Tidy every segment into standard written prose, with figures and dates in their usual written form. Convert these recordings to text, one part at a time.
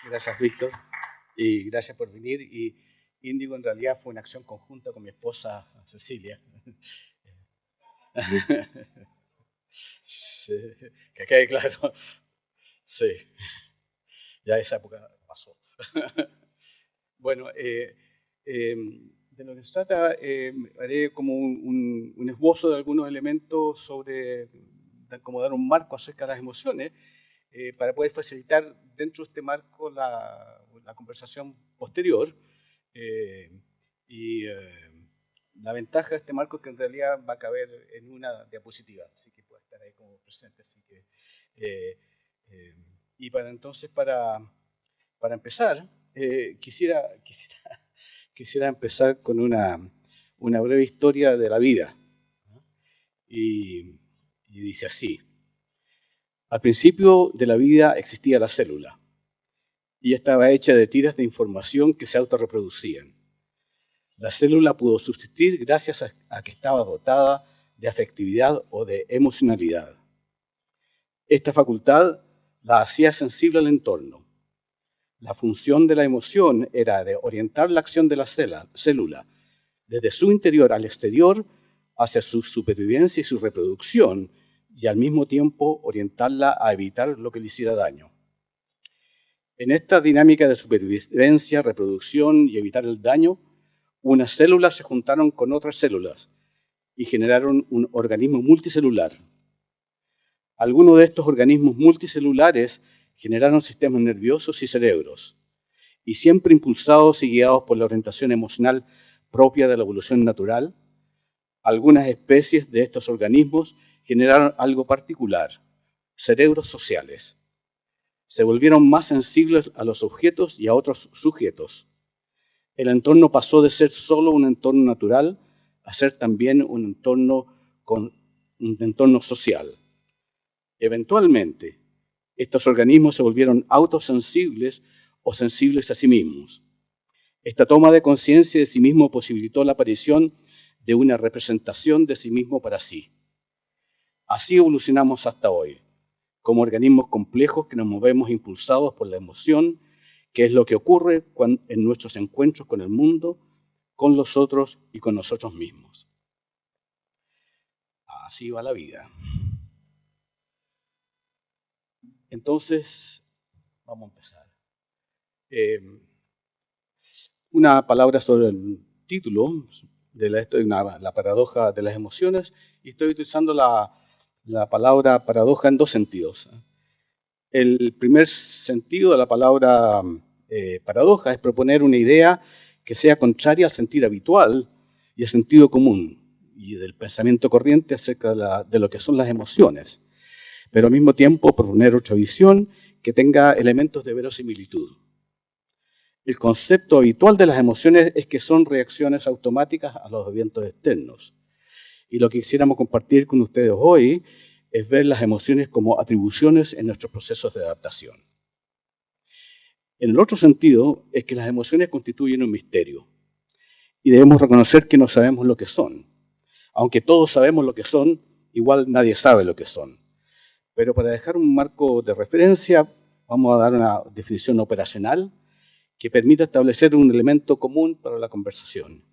Gracias, Víctor. Y gracias por venir. Y Índigo en realidad fue una acción conjunta con mi esposa Cecilia. Sí, que quede claro. Sí, ya esa época pasó. Bueno, de lo que se trata, haré como un esbozo de algunos elementos sobre cómo dar un marco acerca de las emociones, para poder facilitar dentro de este marco la conversación posterior. Eh, y la ventaja de este marco es que en realidad va a caber en una diapositiva, así que puede estar ahí como presente. Así que, eh, eh, y para entonces, para empezar, quisiera empezar con una breve historia de la vida. ¿No? Y dice así: al principio de la vida existía la célula, y estaba hecha de tiras de información que se autorreproducían. La célula pudo subsistir gracias a que estaba dotada de afectividad o de emocionalidad. Esta facultad la hacía sensible al entorno. La función de la emoción era de orientar la acción de la célula desde su interior al exterior hacia su supervivencia y su reproducción, y al mismo tiempo orientarla a evitar lo que le hiciera daño. En esta dinámica de supervivencia, reproducción y evitar el daño, unas células se juntaron con otras células y generaron un organismo multicelular. Algunos de estos organismos multicelulares generaron sistemas nerviosos y cerebros, y siempre impulsados y guiados por la orientación emocional propia de la evolución natural. Algunas especies de estos organismos generaron algo particular: cerebros sociales. Se volvieron más sensibles a los objetos y a otros sujetos. El entorno pasó de ser solo un entorno natural a ser también un entorno social. Eventualmente, estos organismos se volvieron autosensibles o sensibles a sí mismos. Esta toma de conciencia de sí mismo posibilitó la aparición de una representación de sí mismo para sí. Así evolucionamos hasta hoy, como organismos complejos que nos movemos impulsados por la emoción, que es lo que ocurre en nuestros encuentros con el mundo, con los otros y con nosotros mismos. Así va la vida. Entonces, vamos a empezar. Una palabra sobre el título de la paradoja de las emociones, y estoy utilizando la palabra paradoja en dos sentidos. El primer sentido de la palabra paradoja es proponer una idea que sea contraria al sentir habitual y al sentido común y del pensamiento corriente acerca de lo que son las emociones, pero al mismo tiempo proponer otra visión que tenga elementos de verosimilitud. El concepto habitual de las emociones es que son reacciones automáticas a los eventos externos. Y lo que quisiéramos compartir con ustedes hoy es ver las emociones como atribuciones en nuestros procesos de adaptación. En el otro sentido es que las emociones constituyen un misterio y debemos reconocer que no sabemos lo que son. Aunque todos sabemos lo que son, igual nadie sabe lo que son. Pero para dejar un marco de referencia, vamos a dar una definición operacional que permita establecer un elemento común para la conversación.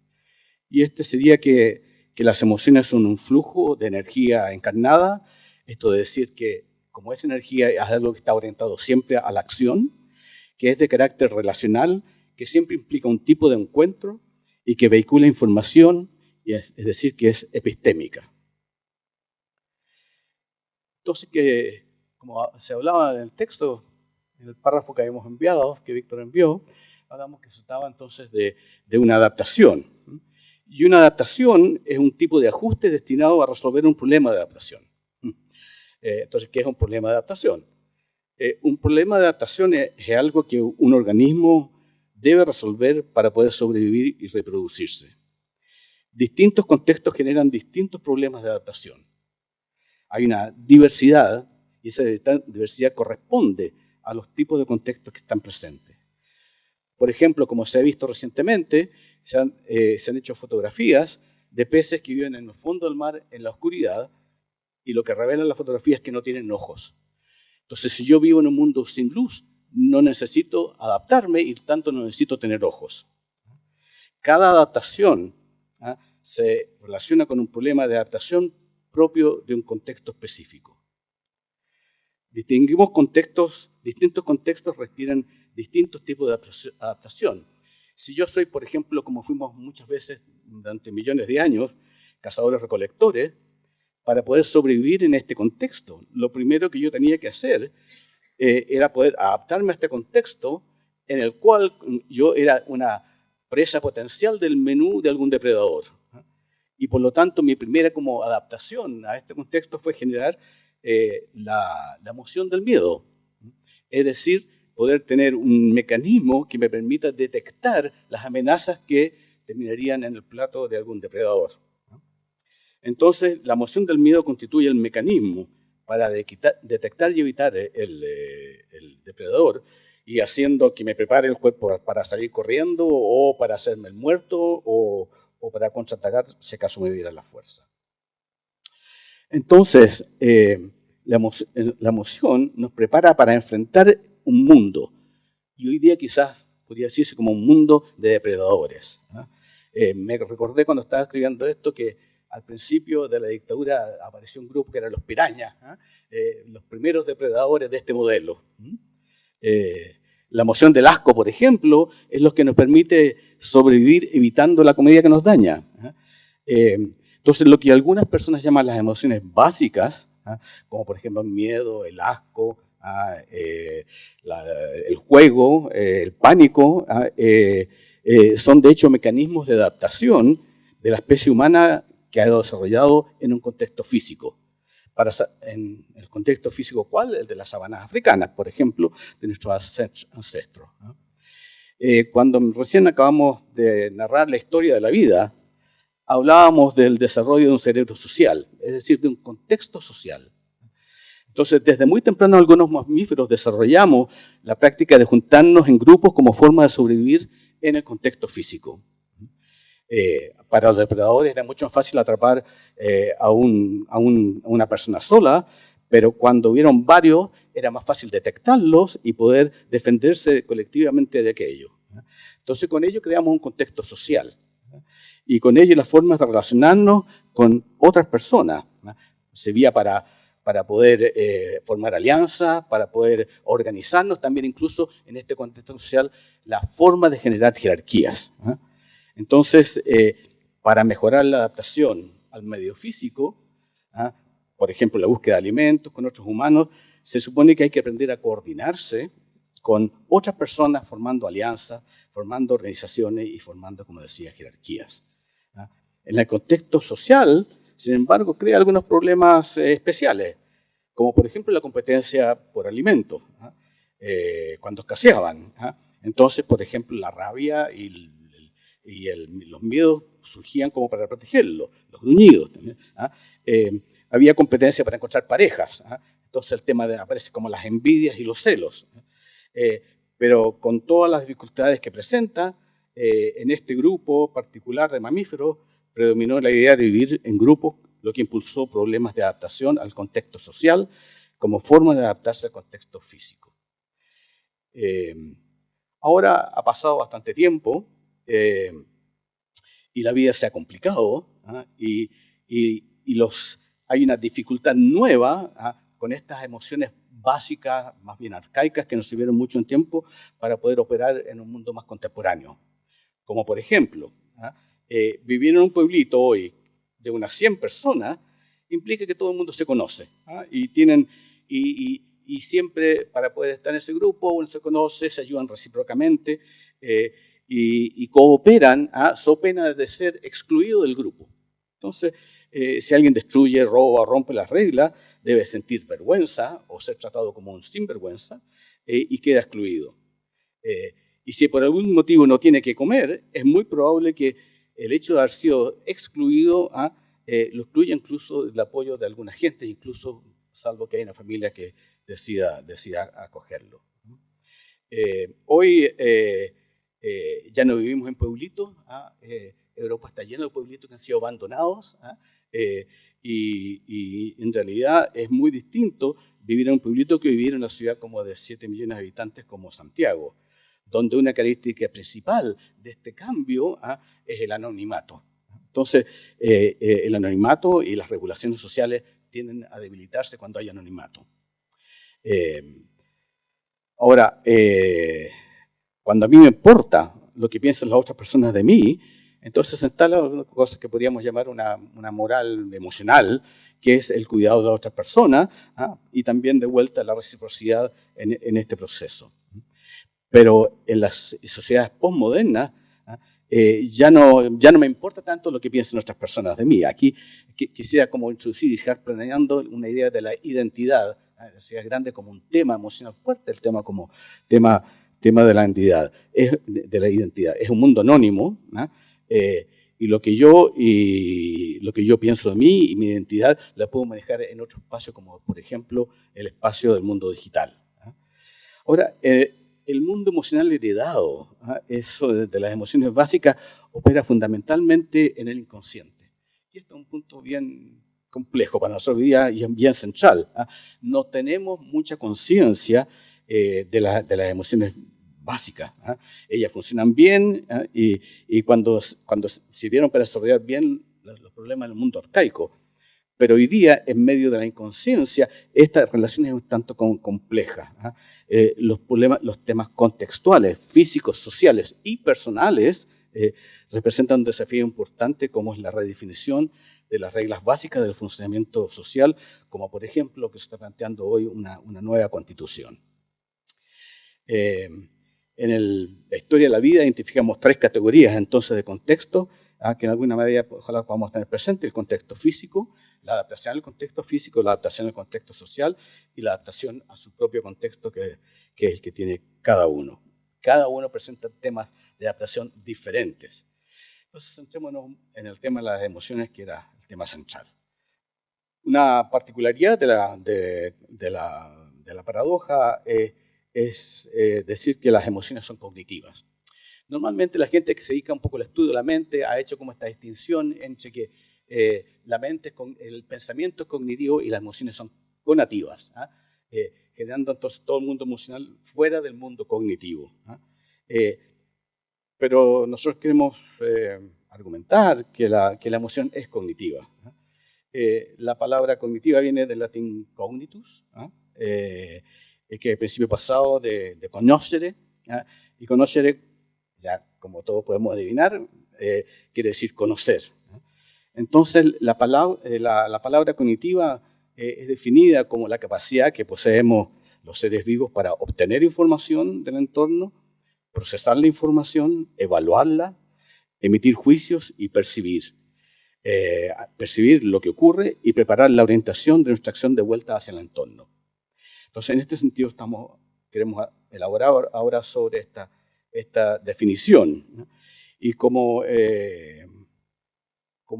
Y este sería que las emociones son un flujo de energía encarnada, esto de decir que como esa energía es algo que está orientado siempre a la acción, que es de carácter relacional, que siempre implica un tipo de encuentro y que vehicula información, es decir, que es epistémica. Entonces, como se hablaba en el texto, en el párrafo que habíamos enviado, que Víctor envió, hablamos que se trataba entonces de una adaptación. Y una adaptación es un tipo de ajuste destinado a resolver un problema de adaptación. Entonces, ¿qué es un problema de adaptación? Un problema de adaptación es algo que un organismo debe resolver para poder sobrevivir y reproducirse. Distintos contextos generan distintos problemas de adaptación. Hay una diversidad, y esa diversidad corresponde a los tipos de contextos que están presentes. Por ejemplo, como se ha visto recientemente, se han hecho fotografías de peces que viven en el fondo del mar, en la oscuridad, y lo que revelan las fotografías es que no tienen ojos. Entonces, si yo vivo en un mundo sin luz, no necesito adaptarme y tanto no necesito tener ojos. Cada adaptación se relaciona con un problema de adaptación propio de un contexto específico. Distinguimos contextos, distintos contextos requieren distintos tipos de adaptación. Si yo soy, por ejemplo, como fuimos muchas veces durante millones de años, cazadores-recolectores, para poder sobrevivir en este contexto, lo primero que yo tenía que hacer era poder adaptarme a este contexto en el cual yo era una presa potencial del menú de algún depredador. Y por lo tanto, mi primera como adaptación a este contexto fue generar la emoción del miedo. Es decir, poder tener un mecanismo que me permita detectar las amenazas que terminarían en el plato de algún depredador. Entonces, la emoción del miedo constituye el mecanismo para detectar y evitar el depredador, y haciendo que me prepare el cuerpo para salir corriendo o para hacerme el muerto o para contraatacar si acaso me diera la fuerza. Entonces, la emoción nos prepara para enfrentar un mundo, y hoy día quizás podría decirse como un mundo de depredadores. Me recordé cuando estaba escribiendo esto que al principio de la dictadura apareció un grupo que eran los pirañas, los primeros depredadores de este modelo. La emoción del asco, por ejemplo, es lo que nos permite sobrevivir evitando la comida que nos daña. Entonces, lo que algunas personas llaman las emociones básicas, como por ejemplo el miedo, el asco, el juego, el pánico, son de hecho mecanismos de adaptación de la especie humana que ha desarrollado en un contexto físico. En el contexto físico, ¿cuál? El de las sabanas africanas, por ejemplo, de nuestros ancestros. Cuando recién acabamos de narrar la historia de la vida, hablábamos del desarrollo de un cerebro social, es decir, de un contexto social. Entonces, desde muy temprano algunos mamíferos desarrollamos la práctica de juntarnos en grupos como forma de sobrevivir en el contexto físico. Para los depredadores era mucho más fácil atrapar a una persona sola, pero cuando hubieron varios era más fácil detectarlos y poder defenderse colectivamente de aquello. Entonces, con ello creamos un contexto social. Y con ello las formas de relacionarnos con otras personas. Servía para poder formar alianzas, para poder organizarnos, también incluso en este contexto social, la forma de generar jerarquías. Entonces, para mejorar la adaptación al medio físico, por ejemplo, la búsqueda de alimentos con otros humanos, se supone que hay que aprender a coordinarse con otras personas, formando alianzas, formando organizaciones y formando, como decía, jerarquías. En el contexto social, sin embargo, crea algunos problemas especiales, como por ejemplo la competencia por alimentos, cuando escaseaban. Entonces, por ejemplo, la rabia y los miedos surgían como para protegerlo, los gruñidos también. Había competencia para encontrar parejas. Entonces el tema aparece como las envidias y los celos. Pero con todas las dificultades que presenta, en este grupo particular de mamíferos, predominó la idea de vivir en grupos, lo que impulsó problemas de adaptación al contexto social como forma de adaptarse al contexto físico. Ahora ha pasado bastante tiempo y la vida se ha complicado hay una dificultad nueva con estas emociones básicas, más bien arcaicas, que nos sirvieron mucho en tiempo para poder operar en un mundo más contemporáneo. Como por ejemplo, vivir en un pueblito hoy de unas 100 personas implica que todo el mundo se conoce y siempre para poder estar en ese grupo uno se conoce, se ayudan recíprocamente y cooperan so pena de ser excluido del grupo. Entonces, si alguien destruye, roba o rompe las reglas, debe sentir vergüenza o ser tratado como un sinvergüenza y queda excluido. Y si por algún motivo no tiene que comer, es muy probable que el hecho de haber sido excluido lo excluya incluso del apoyo de alguna gente, incluso salvo que haya una familia que decida acogerlo. Hoy ya no vivimos en pueblitos. Europa está llena de pueblitos que han sido abandonados y en realidad es muy distinto vivir en un pueblito que vivir en una ciudad como de 7 millones de habitantes como Santiago, donde una característica principal de este cambio es el anonimato. Entonces, el anonimato y las regulaciones sociales tienden a debilitarse cuando hay anonimato. Ahora, cuando a mí me importa lo que piensan las otras personas de mí, entonces se instala una cosa que podríamos llamar una moral emocional, que es el cuidado de la otra persona, y también de vuelta la reciprocidad en este proceso. Pero en las sociedades postmodernas ya no me importa tanto lo que piensen otras personas de mí. Aquí quisiera como introducir y dejar planeando una idea de la identidad, la sociedad grande como un tema emocional fuerte, el tema como tema de la identidad. Es un mundo anónimo, y lo que yo pienso de mí y mi identidad la puedo manejar en otro espacio como, por ejemplo, el espacio del mundo digital. Ahora, el mundo emocional heredado, eso de las emociones básicas, opera fundamentalmente en el inconsciente. Y esto es un punto bien complejo para nosotros hoy día y bien central. No tenemos mucha conciencia de las emociones básicas. Ellas funcionan bien y cuando sirvieron para desarrollar bien los problemas del mundo arcaico. Pero hoy día, en medio de la inconsciencia, esta relación es un tanto compleja. Los temas contextuales, físicos, sociales y personales representan un desafío importante como es la redefinición de las reglas básicas del funcionamiento social, como por ejemplo lo que se está planteando hoy una nueva constitución. En la historia de la vida identificamos 3 categorías entonces de contexto, que en alguna medida ojalá podamos tener presente: el contexto físico, la adaptación al contexto físico, la adaptación al contexto social y la adaptación a su propio contexto que es el que tiene cada uno. Cada uno presenta temas de adaptación diferentes. Entonces, centrémonos en el tema de las emociones, que era el tema central. Una particularidad de la paradoja es decir que las emociones son cognitivas. Normalmente la gente que se dedica un poco al estudio de la mente ha hecho como esta distinción entre que el pensamiento es cognitivo y las emociones son conativas, generando entonces todo el mundo emocional fuera del mundo cognitivo. Pero nosotros queremos argumentar que la emoción es cognitiva. La palabra cognitiva viene del latín cognitus, que es el principio pasado de conocere, y conocere, ya como todos podemos adivinar, quiere decir conocer. Entonces, la palabra cognitiva es definida como la capacidad que poseemos los seres vivos para obtener información del entorno, procesar la información, evaluarla, emitir juicios y percibir lo que ocurre y preparar la orientación de nuestra acción de vuelta hacia el entorno. Entonces, en este sentido, queremos elaborar ahora sobre esta definición, ¿no? Y como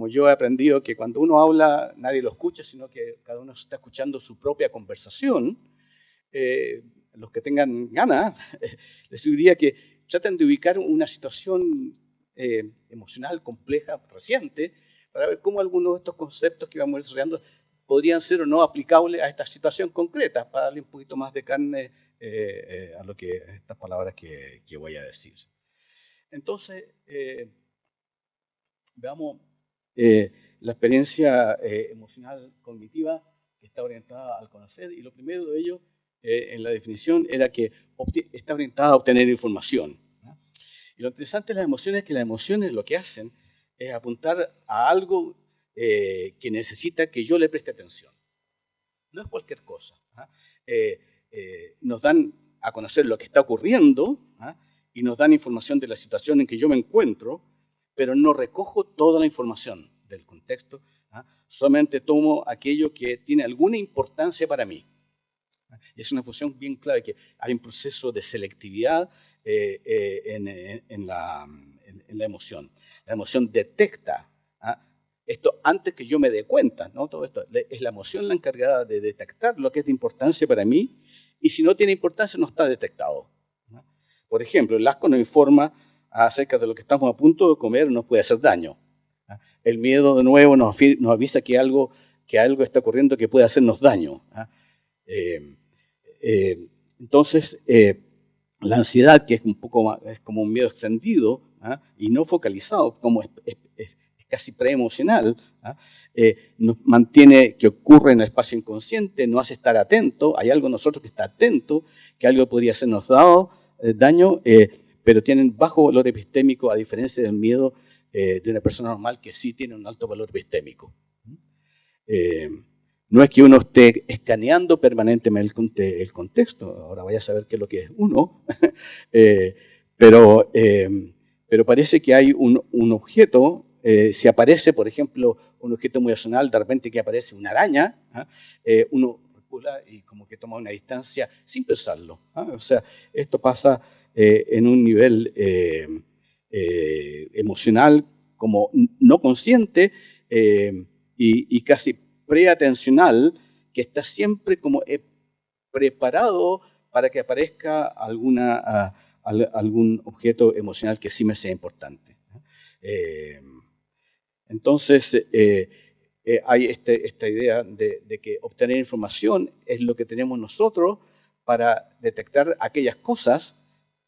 yo he aprendido que cuando uno habla, nadie lo escucha, sino que cada uno está escuchando su propia conversación, los que tengan ganas, les diría que traten de ubicar una situación emocional compleja, reciente, para ver cómo algunos de estos conceptos que vamos desarrollando podrían ser o no aplicables a esta situación concreta, para darle un poquito más de carne a estas palabras que voy a decir. Entonces, veamos la experiencia emocional cognitiva que está orientada al conocer, y lo primero de ello en la definición era que está orientada a obtener información, ¿no? Y lo interesante de las emociones es que las emociones lo que hacen es apuntar a algo que necesita que yo le preste atención. No es cualquier cosa. Nos dan a conocer lo que está ocurriendo, y nos dan información de la situación en que yo me encuentro, pero no recojo toda la información del contexto, solamente tomo aquello que tiene alguna importancia para mí. Y es una función bien clave, que hay un proceso de selectividad en la emoción. La emoción detecta esto antes que yo me dé cuenta, ¿no? Todo esto es la emoción la encargada de detectar lo que es de importancia para mí, y si no tiene importancia no está detectado, ¿no? Por ejemplo, el asco nos informa acerca de lo que estamos a punto de comer nos puede hacer daño. El miedo, de nuevo, nos avisa que algo está ocurriendo que puede hacernos daño. Entonces, la ansiedad, que es un poco más, es como un miedo extendido, y no focalizado, como es casi preemocional, nos mantiene que ocurre en el espacio inconsciente, nos hace estar atento, hay algo en nosotros que está atento, que algo podría hacernos daño, pero tienen bajo valor epistémico, a diferencia del miedo de una persona normal que sí tiene un alto valor epistémico. No es que uno esté escaneando permanentemente el contexto, ahora vaya a saber qué es lo que es uno, pero parece que hay un objeto, si aparece, por ejemplo, un objeto muy emocional, de repente que aparece una araña, uno recula y como que toma una distancia sin pensarlo. O sea, esto pasa en un nivel emocional como no consciente y casi preatencional, que está siempre como preparado para que aparezca algún objeto emocional que sí me sea importante. Entonces, hay esta idea de que obtener información es lo que tenemos nosotros para detectar aquellas cosas,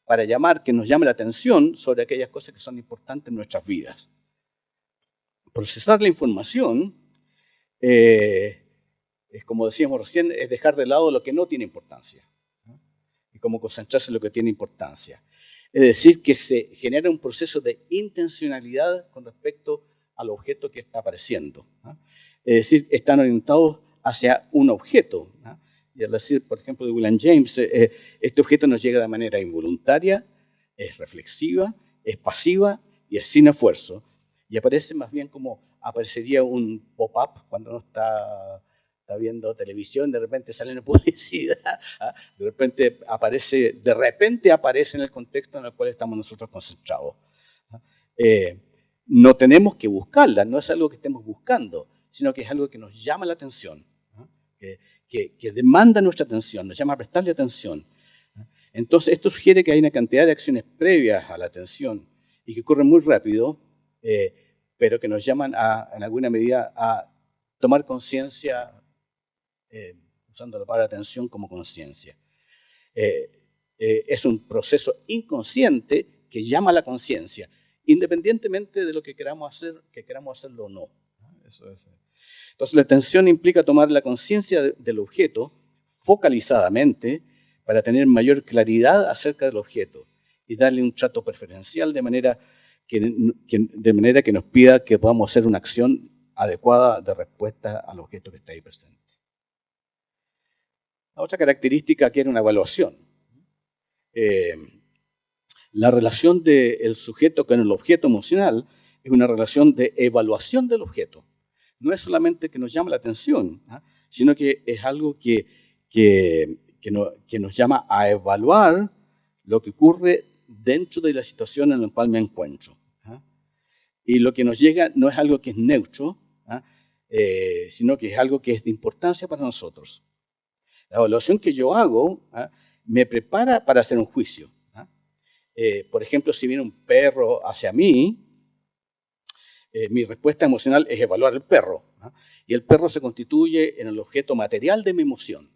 para que nos llame la atención sobre aquellas cosas que son importantes en nuestras vidas. Procesar la información, es como decíamos recién, es dejar de lado lo que no tiene importancia y como concentrarse en lo que tiene importancia. Es decir, que se genera un proceso de intencionalidad con respecto al objeto que está apareciendo. Es decir, están orientados hacia un objeto. Y al decir, por ejemplo, de William James, este objeto nos llega de manera involuntaria, es reflexiva, es pasiva y es sin esfuerzo. Y aparece más bien como aparecería un pop-up cuando uno está viendo televisión, de repente sale una publicidad, de repente aparece en el contexto en el cual estamos nosotros concentrados. No tenemos que buscarla, no es algo que estemos buscando, sino que es algo que nos llama la atención, que demanda nuestra atención, nos llama a prestarle atención. Entonces, esto sugiere que hay una cantidad de acciones previas a la atención y que ocurren muy rápido, pero que nos llaman en alguna medida a tomar conciencia, usando la palabra atención como conciencia. Es un proceso inconsciente que llama a la conciencia, independientemente de lo que queramos hacerlo o no. Eso es. Entonces, la atención implica tomar la conciencia del objeto focalizadamente para tener mayor claridad acerca del objeto y darle un trato preferencial de manera que nos pida que podamos hacer una acción adecuada de respuesta al objeto que está ahí presente. La otra característica aquí era una evaluación. La relación del sujeto con el objeto emocional es una relación de evaluación del objeto. No es solamente que nos llama la atención, sino que es algo que nos llama a evaluar lo que ocurre dentro de la situación en la cual me encuentro. Y lo que nos llega no es algo que es neutro, sino que es algo que es de importancia para nosotros. La evaluación que yo hago me prepara para hacer un juicio. Por ejemplo, si viene un perro hacia mí, mi respuesta emocional es evaluar el perro. Y el perro se constituye en el objeto material de mi emoción.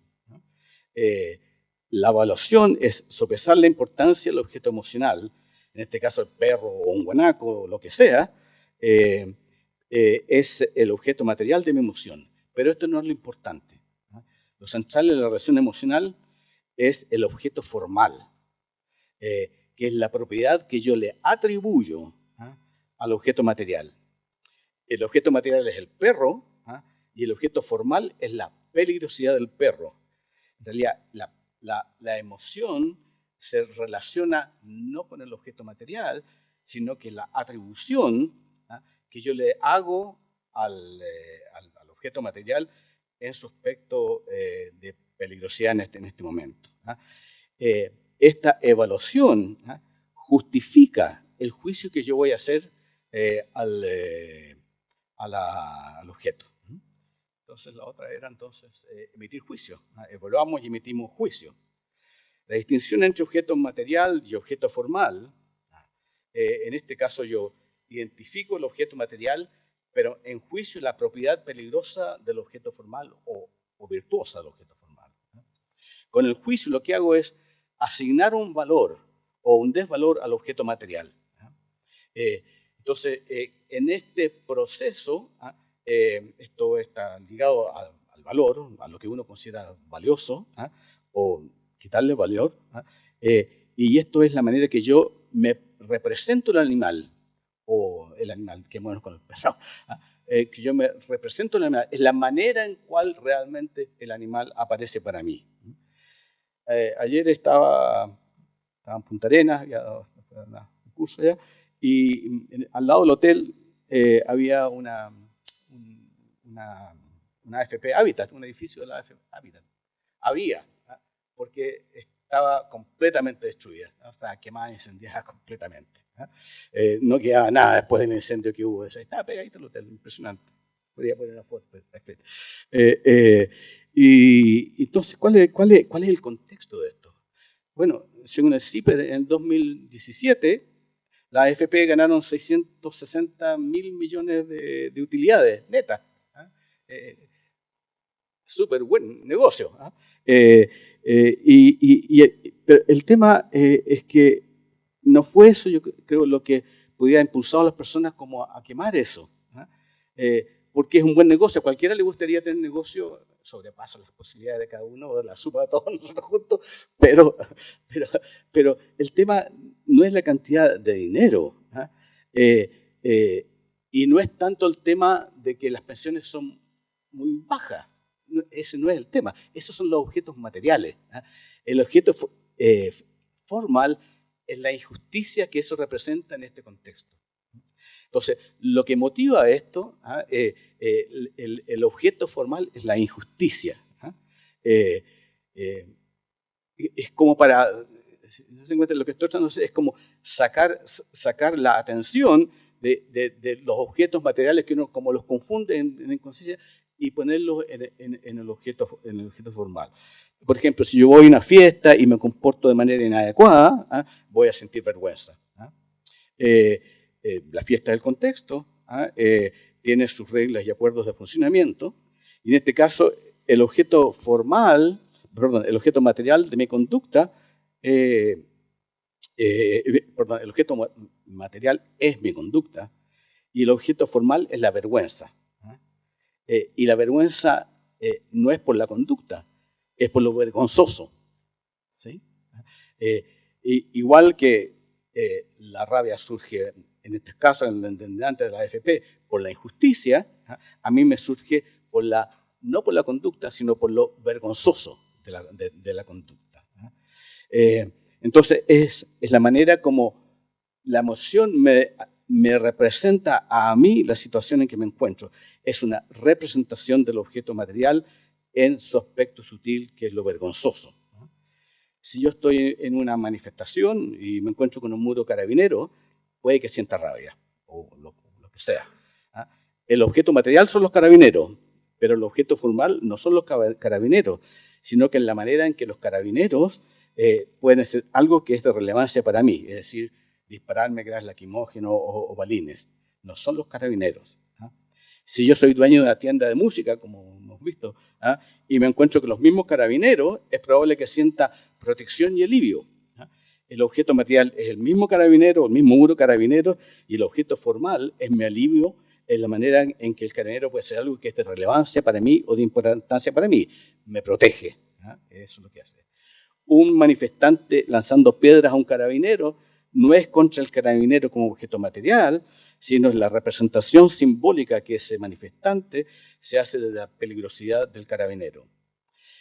La evaluación es sopesar la importancia del objeto emocional, en este caso el perro o un guanaco o lo que sea, es el objeto material de mi emoción. Pero esto no es lo importante. Lo central de la relación emocional es el objeto formal, que es la propiedad que yo le atribuyo al objeto material. El objeto material es el perro y el objeto formal es la peligrosidad del perro. En realidad, la emoción se relaciona no con el objeto material, sino que la atribución que yo le hago al objeto material en su aspecto de peligrosidad en este momento. Esta evaluación justifica el juicio que yo voy a hacer al objeto. Entonces la otra era emitir juicio. Evaluamos y emitimos juicio. La distinción entre objeto material y objeto formal, en este caso yo identifico el objeto material, pero en juicio la propiedad peligrosa del objeto formal o virtuosa del objeto formal. Con el juicio lo que hago es asignar un valor o un desvalor al objeto material. Entonces, en este proceso, esto está ligado al valor, a lo que uno considera valioso, o quitarle valor, y esto es la manera que yo me represento el animal, o el animal, que bueno con el perro, que yo me represento el animal, es la manera en cual realmente el animal aparece para mí. Ayer estaba en Punta Arenas, ya un curso allá, y al lado del hotel había una AFP Habitat, un edificio de la AFP Habitat. Había, porque estaba completamente destruida, estaba quemada, incendiada completamente. No quedaba nada después del incendio que hubo. Estaba pegadito el hotel, impresionante. Podría poner una foto. Y entonces, ¿cuál es el contexto de esto? Bueno, según el CIPER, en el 2017, la AFP ganaron 660 mil millones de utilidades netas. Súper buen negocio. Pero el tema es que no fue eso, yo creo, lo que pudiera impulsar a las personas como a quemar eso. Porque es un buen negocio. A cualquiera le gustaría tener negocio, sobrepasa las posibilidades de cada uno, la suma de todos nosotros juntos, pero el tema no es la cantidad de dinero. Y no es tanto el tema de que las pensiones son muy bajas. Ese no es el tema. Esos son los objetos materiales. El objeto formal es la injusticia que eso representa en este contexto. Entonces, lo que motiva esto, el objeto formal es la injusticia. Es como para, lo que estoy tratando de hacer es como sacar la atención de los objetos materiales que uno como los confunde en inconsciencia y ponerlos en el objeto formal. Por ejemplo, si yo voy a una fiesta y me comporto de manera inadecuada, voy a sentir vergüenza. La fiesta del contexto tiene sus reglas y acuerdos de funcionamiento, y en este caso el objeto material de mi conducta, el objeto material es mi conducta, y el objeto formal es la vergüenza. Y la vergüenza no es por la conducta, es por lo vergonzoso. ¿Sí? Igual que la rabia surge, en este caso, en el delante de la AFP, por la injusticia, a mí me surge no por la conducta, sino por lo vergonzoso de la conducta. Entonces, es la manera como la emoción me representa a mí la situación en que me encuentro. Es una representación del objeto material en su aspecto sutil, que es lo vergonzoso. Si yo estoy en una manifestación y me encuentro con un muro carabinero, puede que sienta rabia, o lo que sea. El objeto material son los carabineros, pero el objeto formal no son los carabineros, sino que en la manera en que los carabineros pueden ser algo que es de relevancia para mí, es decir, dispararme gas lacrimógeno o balines. No son los carabineros. Si yo soy dueño de una tienda de música, como hemos visto, y me encuentro con los mismos carabineros, es probable que sienta protección y alivio. El objeto material es el mismo carabinero, el mismo muro carabinero, y el objeto formal es mi alivio en la manera en que el carabinero puede ser algo que es de relevancia para mí o de importancia para mí. Me protege. Eso es lo que hace. Un manifestante lanzando piedras a un carabinero no es contra el carabinero como objeto material, sino es la representación simbólica que ese manifestante se hace de la peligrosidad del carabinero.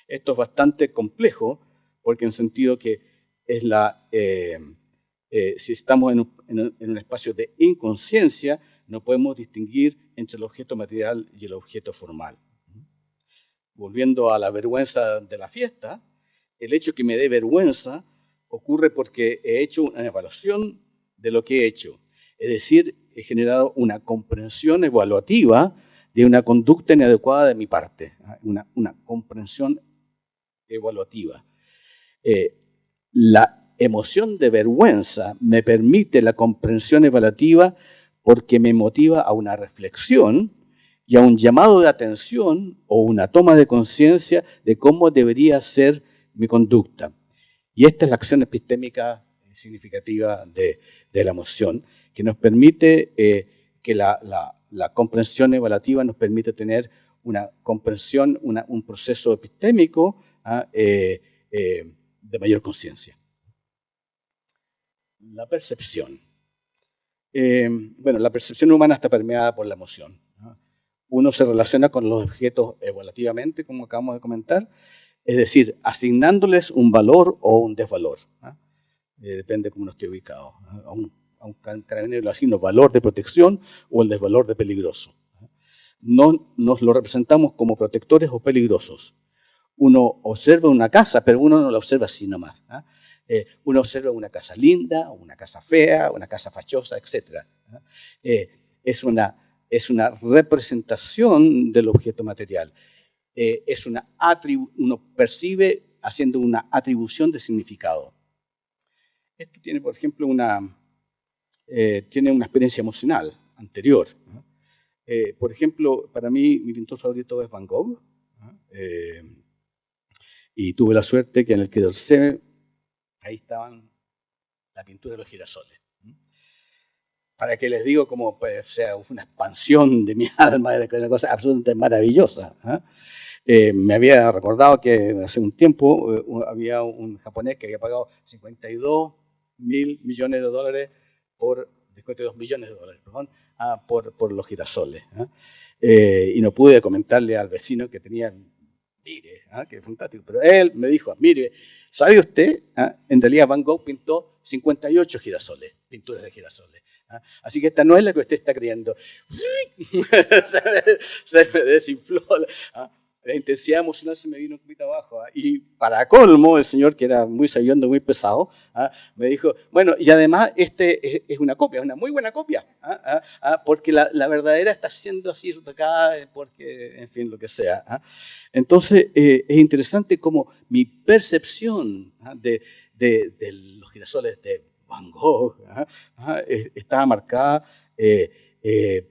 Esto es bastante complejo, porque en el sentido que es si estamos en un espacio de inconsciencia, no podemos distinguir entre el objeto material y el objeto formal. Volviendo a la vergüenza de la fiesta, el hecho que me dé vergüenza ocurre porque he hecho una evaluación de lo que he hecho. Es decir, he generado una comprensión evaluativa de una conducta inadecuada de mi parte. Una comprensión evaluativa. La emoción de vergüenza me permite la comprensión evaluativa porque me motiva a una reflexión y a un llamado de atención o una toma de conciencia de cómo debería ser mi conducta. Y esta es la acción epistémica significativa de la emoción, que nos permite, que la comprensión evaluativa nos permite tener una comprensión, un proceso epistémico de mayor conciencia. La percepción. Bueno, la percepción humana está permeada por la emoción. Uno se relaciona con los objetos evaluativamente, como acabamos de comentar, es decir, asignándoles un valor o un desvalor. Depende de cómo uno esté ubicado. A un carabinero le asigno valor de protección o el desvalor de peligroso. No nos lo representamos como protectores o peligrosos. Uno observa una casa, pero uno no la observa así nomás. Uno observa una casa linda, una casa fea, una casa fachosa, etc. Es una representación del objeto material. Uno percibe haciendo una atribución de significado. Esto tiene, por ejemplo, tiene una experiencia emocional anterior. Por ejemplo, para mí, mi pintor favorito es Van Gogh. Y tuve la suerte que en el Quai d'Orsay, ahí estaban la pintura de los girasoles. Para que les digo como, pues, o sea, una expansión de mi alma, era una cosa absolutamente maravillosa. Me había recordado que hace un tiempo había un japonés que había pagado 52 mil millones de dólares 52 millones de dólares, perdón, por los girasoles. Y no pude comentarle al vecino que tenía, mire, que fantástico, pero él me dijo, mire, ¿sabe usted? En realidad Van Gogh pintó 58 girasoles, pinturas de girasoles. Así que esta no es la que usted está creyendo. Se me desinfló. La intensidad emocional se me vino un poquito abajo. Y para colmo, el señor, que era muy sabiendo, muy pesado, me dijo, bueno, y además este es una copia, una muy buena copia, porque la verdadera está siendo así retocada, porque, en fin, lo que sea. Entonces, es interesante cómo mi percepción de los girasoles de Van Gogh estaba marcada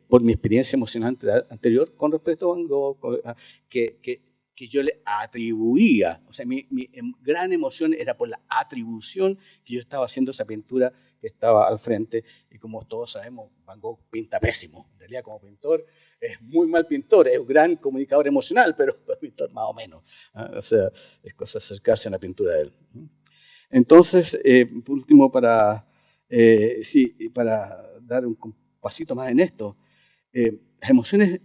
por mi experiencia emocional anterior con respecto a Van Gogh, que yo le atribuía, o sea, mi gran emoción era por la atribución que yo estaba haciendo a esa pintura que estaba al frente, y como todos sabemos, Van Gogh pinta pésimo, en realidad como pintor es muy mal pintor, es un gran comunicador emocional, pero pintor más o menos, o sea, es cosa acercarse a una pintura de él. Entonces, por último, para dar un pasito más en esto, las emociones,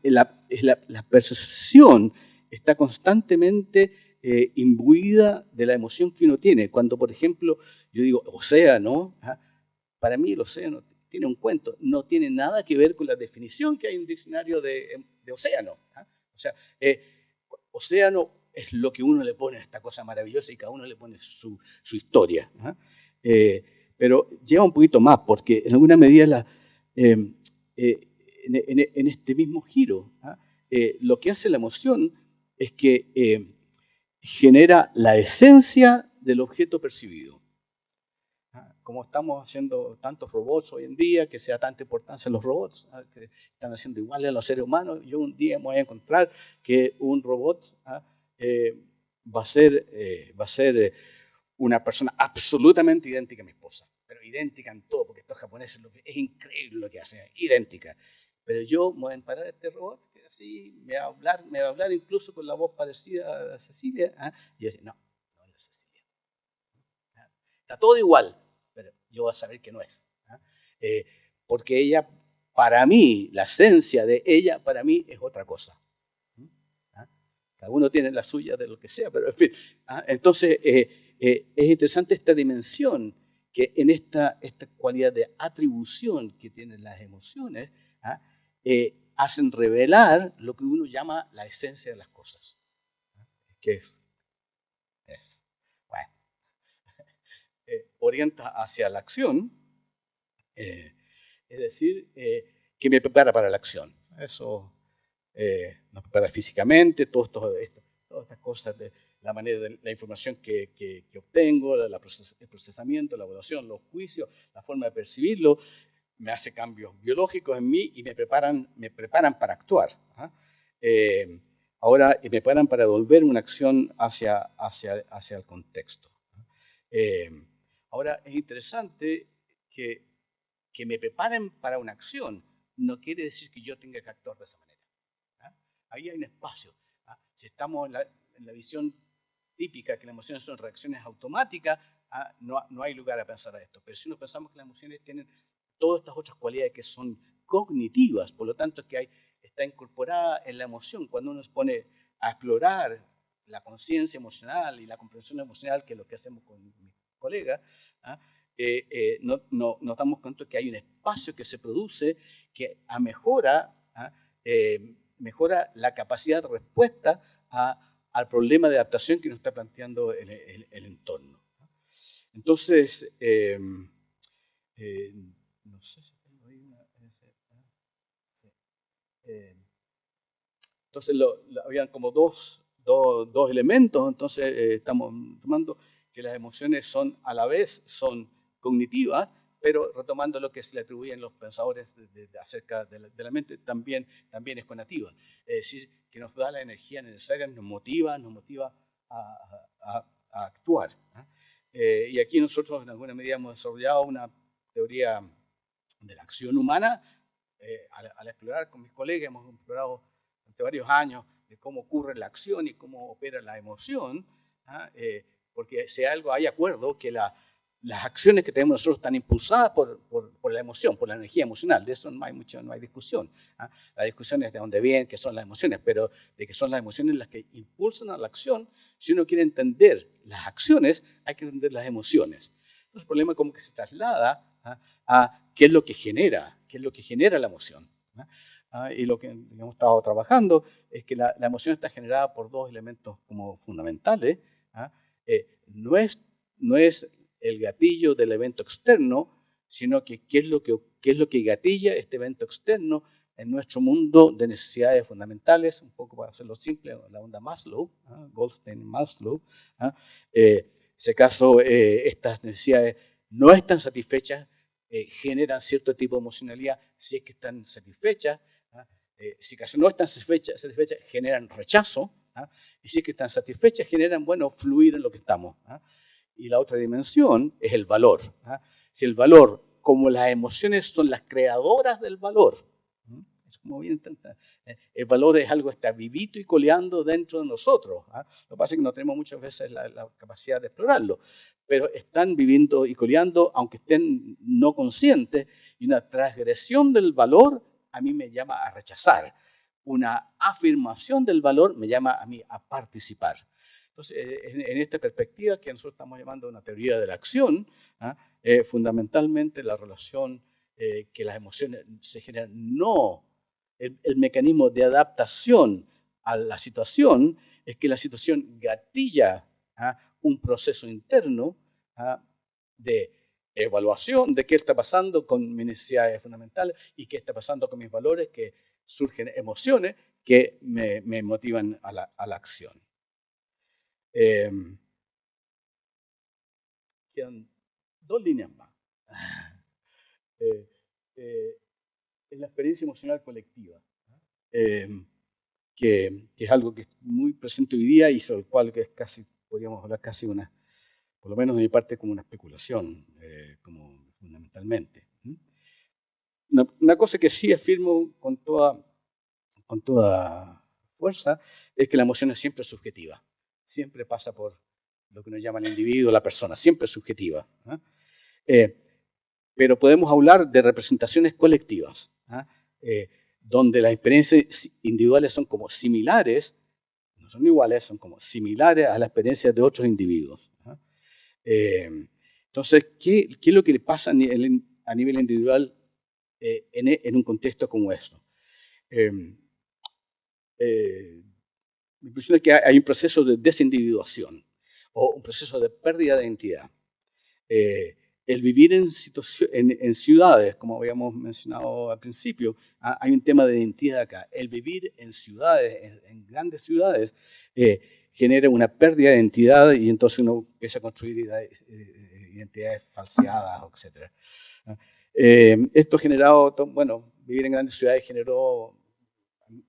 la percepción está constantemente imbuida de la emoción que uno tiene. Cuando, por ejemplo, yo digo océano, para mí el océano tiene un cuento, no tiene nada que ver con la definición que hay en un diccionario de océano. O sea, océano es lo que uno le pone a esta cosa maravillosa y cada uno le pone su historia. Pero lleva un poquito más, porque en alguna medida en este mismo giro, lo que hace la emoción es que genera la esencia del objeto percibido. Como estamos haciendo tantos robots hoy en día, que se da tanta importancia a los robots, que están haciendo iguales a los seres humanos, yo un día me voy a encontrar que un robot va a ser una persona absolutamente idéntica a mi esposa, pero idéntica en todo, porque estos japoneses es increíble lo que hacen, idéntica. Pero yo me voy a parar a este robot, que así me va a hablar incluso con la voz parecida a Cecilia, y yo decir, no es Cecilia. Está todo igual, pero yo voy a saber que no es. Porque ella, para mí, la esencia de ella, para mí, es otra cosa. Cada uno tiene la suya de lo que sea, pero en fin. Entonces, es interesante esta dimensión que en esta cualidad de atribución que tienen las emociones, hacen revelar lo que uno llama la esencia de las cosas. ¿Qué es? Bueno, orienta hacia la acción, es decir, que me prepara para la acción. Eso nos prepara físicamente, todas estas cosas, la manera de la información que obtengo, el procesamiento, la evaluación, los juicios, la forma de percibirlo, me hace cambios biológicos en mí y me preparan para actuar. ahora me preparan para devolver una acción hacia el contexto. Ahora, es interesante que me preparen para una acción, no quiere decir que yo tenga que actuar de esa manera. Ahí hay un espacio. Si estamos en la visión típica que las emociones son reacciones automáticas, no hay lugar a pensar a esto. Pero si nos pensamos que las emociones tienen todas estas otras cualidades que son cognitivas, por lo tanto que está incorporada en la emoción. Cuando uno se pone a explorar la conciencia emocional y la comprensión emocional, que es lo que hacemos con mis colegas, nos damos cuenta que hay un espacio que se produce que mejora la capacidad de respuesta al problema de adaptación que nos está planteando el entorno. Entonces, no sé si tengo ahí una... Entonces, habían como dos elementos, entonces estamos tomando que las emociones son a la vez son cognitivas, pero retomando lo que se le atribuyen los pensadores acerca de la mente, también es conativa. Es decir, que nos da la energía necesaria, nos motiva a actuar. Y aquí nosotros en alguna medida hemos desarrollado una teoría de la acción humana. Al explorar con mis colegas, hemos explorado durante varios años de cómo ocurre la acción y cómo opera la emoción, porque si hay acuerdo que las acciones que tenemos nosotros están impulsadas por la emoción, por la energía emocional. De eso no hay discusión. La discusión es de dónde vienen, qué son las emociones, pero de que son las emociones las que impulsan a la acción. Si uno quiere entender las acciones, hay que entender las emociones. Entonces, el problema es como que se traslada a qué es lo que genera la emoción. Y lo que hemos estado trabajando es que la emoción está generada por dos elementos como fundamentales. No es el gatillo del evento externo, sino que qué es lo que gatilla este evento externo en nuestro mundo de necesidades fundamentales, un poco para hacerlo simple, la onda Maslow, Goldstein-Maslow. En ese caso, estas necesidades no están satisfechas, generan cierto tipo de emocionalidad si es que están satisfechas. Si acaso no están satisfechas, generan rechazo. Y si es que están satisfechas, generan, fluir en lo que estamos. Y la otra dimensión es el valor. Si el valor, como las emociones son las creadoras del valor, es como bien el valor es algo que está vivito y coleando dentro de nosotros. Lo que pasa es que no tenemos muchas veces la capacidad de explorarlo, pero están viviendo y coleando, aunque estén no conscientes, y una transgresión del valor a mí me llama a rechazar. Una afirmación del valor me llama a mí a participar. Entonces, en esta perspectiva que nosotros estamos llamando una teoría de la acción, fundamentalmente la relación que las emociones se generan, no el mecanismo de adaptación a la situación, es que la situación gatilla un proceso interno de evaluación de qué está pasando con mis necesidades fundamentales y qué está pasando con mis valores, que surgen emociones que me motivan a la acción. Quedan dos líneas más. Es la experiencia emocional colectiva, que es algo que es muy presente hoy día y sobre el cual que es casi, podríamos hablar casi por lo menos de mi parte, como una especulación, como fundamentalmente. Una cosa que sí afirmo con toda fuerza es que la emoción es siempre subjetiva. Siempre pasa por lo que nos llama el individuo, la persona, siempre es subjetiva. Pero podemos hablar de representaciones colectivas, donde las experiencias individuales son como similares, no son iguales, son como similares a las experiencias de otros individuos. Entonces, ¿qué es lo que le pasa a nivel individual en un contexto como esto? Mi impresión es que hay un proceso de desindividuación o un proceso de pérdida de identidad. El vivir en ciudades, como habíamos mencionado al principio, hay un tema de identidad acá. El vivir en ciudades, en grandes ciudades, genera una pérdida de identidad y entonces uno empieza a construir identidades falseadas, etc. Esto ha generado, vivir en grandes ciudades generó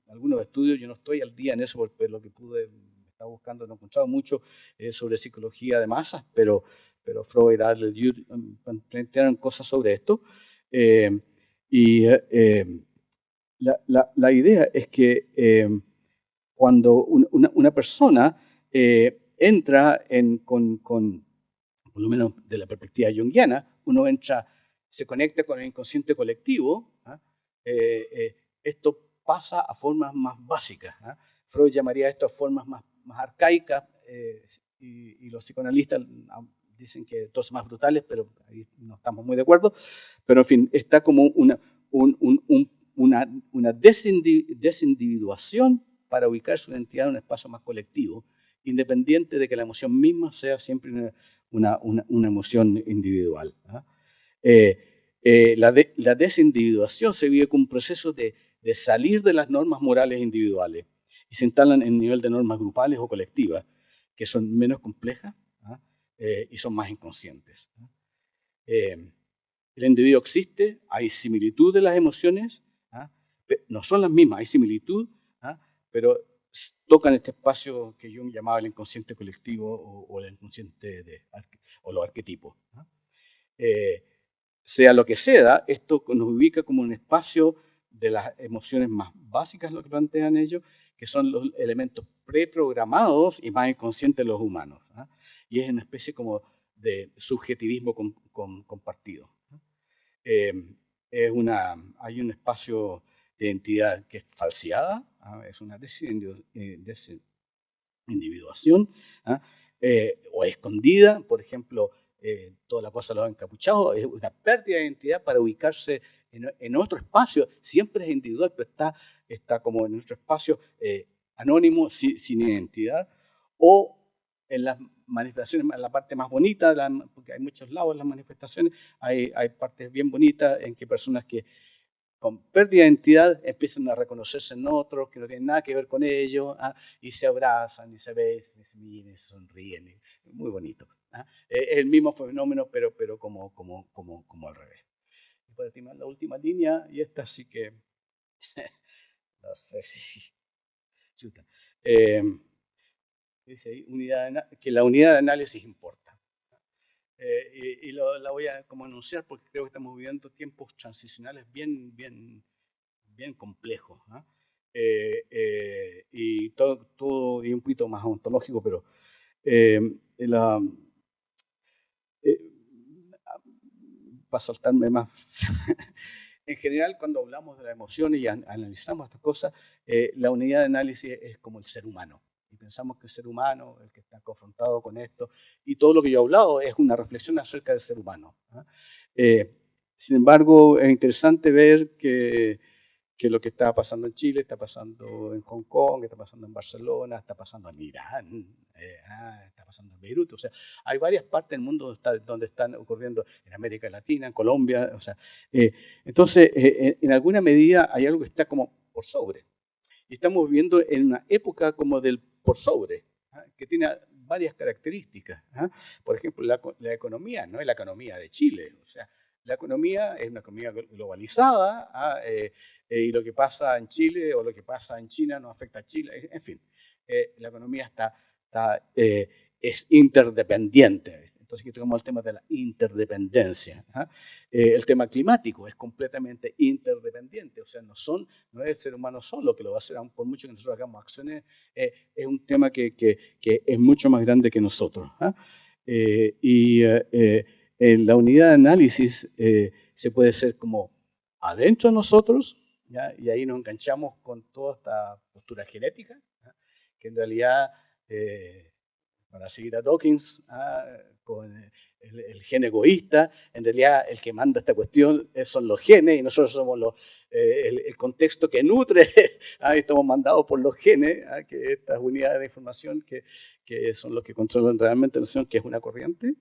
algunos estudios, yo no estoy al día en eso, porque lo que pude, estaba buscando, no he encontrado mucho sobre psicología de masas, pero Freud, Adler, Jung plantearon cosas sobre esto. Y la idea es que cuando una persona entra por lo menos de la perspectiva junguiana, uno se conecta con el inconsciente colectivo, ¿ah? Esto pasa a formas más básicas, ¿ah? Freud llamaría esto a formas más arcaicas, y los psicoanalistas dicen que todos son más brutales, pero ahí no estamos muy de acuerdo. Pero en fin, está como una desindividuación para ubicar su identidad en un espacio más colectivo, independiente de que la emoción misma sea siempre una emoción individual. La desindividuación se vive como un proceso de salir de las normas morales individuales y se instalan en el nivel de normas grupales o colectivas, que son menos complejas y son más inconscientes. El individuo existe, hay similitud de las emociones, no son las mismas, hay similitud, pero tocan este espacio que Jung llamaba el inconsciente colectivo o el inconsciente o los arquetipos. Sea lo que sea, esto nos ubica como un espacio de las emociones más básicas, lo que plantean ellos, que son los elementos preprogramados y más inconscientes de los humanos. Y es una especie como de subjetivismo compartido. Hay un espacio de identidad que es falseada, es una desindividuación, o escondida, por ejemplo, toda la cosa de los encapuchados, es una pérdida de identidad para ubicarse en otro espacio, siempre es individual, pero está como en nuestro espacio anónimo, sin identidad, o en las manifestaciones, en la parte más bonita, porque hay muchos lados en las manifestaciones, hay partes bien bonitas en que personas que con pérdida de identidad empiezan a reconocerse en otros que no tienen nada que ver con ellos, y se abrazan, y se besan, y se miran, y se sonríen. Muy bonito. Es el mismo fenómeno, pero como al revés. Y para terminar la última línea, y esta sí que no sé si... dice ahí, que la unidad de análisis importa. Y la voy a como anunciar porque creo que estamos viviendo tiempos transicionales bien complejos. Y todo y un poquito más ontológico, pero para saltarme más. En general, cuando hablamos de las emociones y analizamos estas cosas, la unidad de análisis es como el ser humano. Y pensamos que el ser humano, el que está confrontado con esto, y todo lo que yo he hablado es una reflexión acerca del ser humano. Sin embargo, es interesante ver que lo que está pasando en Chile, está pasando en Hong Kong, está pasando en Barcelona, está pasando en Irán, está pasando en Beirut. O sea, hay varias partes del mundo donde están ocurriendo, en América Latina, en Colombia. O sea, entonces, en alguna medida hay algo que está como por sobre. Y estamos viviendo en una época como del por sobre, que tiene varias características. Por ejemplo, la economía no es la economía de Chile. O sea, la economía es una economía globalizada, y lo que pasa en Chile o lo que pasa en China no afecta a Chile. En fin, la economía es interdependiente. Entonces aquí tocamos el tema de la interdependencia. El tema climático es completamente interdependiente, o sea, no es el ser humano solo que lo va a hacer, aun por mucho que nosotros hagamos acciones, es un tema que es mucho más grande que nosotros. En la unidad de análisis se puede ser como adentro de nosotros, ¿ya? Y ahí nos enganchamos con toda esta postura genética, que en realidad, para seguir a Dawkins, con el gen egoísta, en realidad el que manda esta cuestión son los genes y nosotros somos el contexto que nutre, estamos mandados por los genes, que estas unidades de información que son los que controlan realmente la nación, que es una corriente,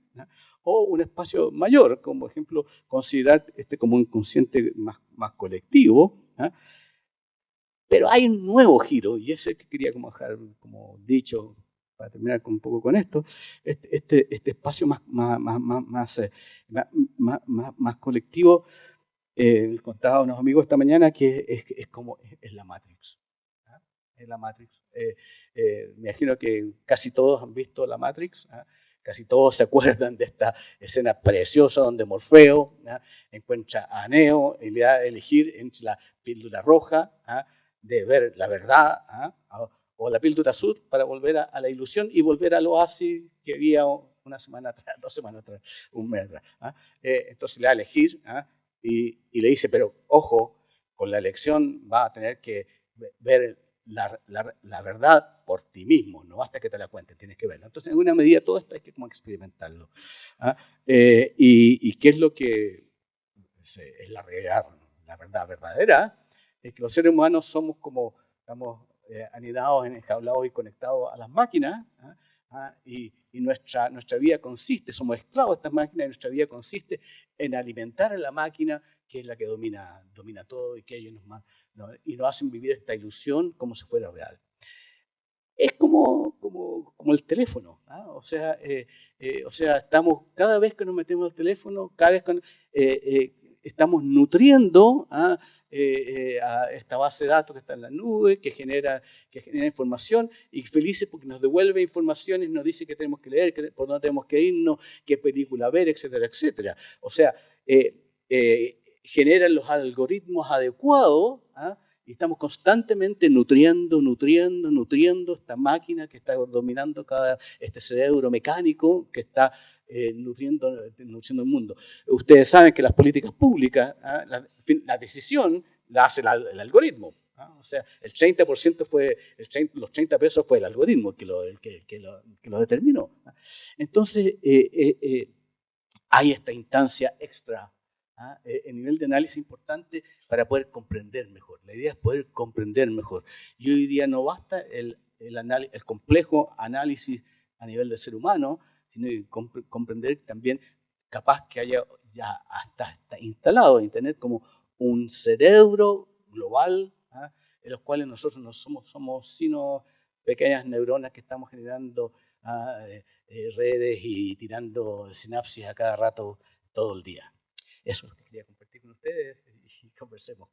o un espacio mayor, como por ejemplo considerar como un inconsciente más colectivo. Pero hay un nuevo giro, y ese que quería como dejar como dicho, para terminar un poco con esto, este espacio más colectivo. Contaba a unos amigos esta mañana que es la Matrix. en la Matrix. Me imagino que casi todos han visto la Matrix, casi todos se acuerdan de esta escena preciosa donde Morfeo encuentra a Neo y le da a elegir entre la píldora roja de ver la verdad o la píldora azul para volver a la ilusión y volver al oasis que había una semana atrás, 2 semanas atrás, un mes atrás. Entonces le da a elegir y le dice, pero ojo, con la elección va a tener que ver la verdad por ti mismo, no basta que te la cuentes, tienes que verla. Entonces, en alguna medida, todo esto hay que como experimentarlo. ¿Y qué es lo que es la verdad verdadera? Es que los seres humanos somos como, estamos anidados, enjaulados y conectados a las máquinas, y nuestra vida consiste, somos esclavos de estas máquinas, y nuestra vida consiste en alimentar a la máquina, que es la que domina todo y que ellos nos hacen vivir esta ilusión como si fuera real. Es como el teléfono, o sea, estamos, cada vez que nos metemos al teléfono, cada vez que estamos nutriendo a esta base de datos que está en la nube, que genera información, y felices porque nos devuelve información y nos dice qué tenemos que leer, por dónde tenemos que irnos, qué película ver, etcétera, etcétera. O sea, generan los algoritmos adecuados, y estamos constantemente nutriendo esta máquina que está dominando este cerebro mecánico que está nutriendo el mundo. Ustedes saben que las políticas públicas, la decisión la hace el algoritmo. O sea, el 30% los 30 pesos fue el algoritmo que lo determinó. Entonces, hay esta instancia extra, el nivel de análisis importante para poder comprender mejor. La idea es poder comprender mejor. Y hoy día no basta el complejo análisis a nivel de ser humano, sino comprender también, capaz que haya ya hasta instalado en Internet como un cerebro global, en los cuales nosotros no somos sino pequeñas neuronas que estamos generando redes y tirando sinapsis a cada rato todo el día. Eso es lo que quería compartir con ustedes y conversemos.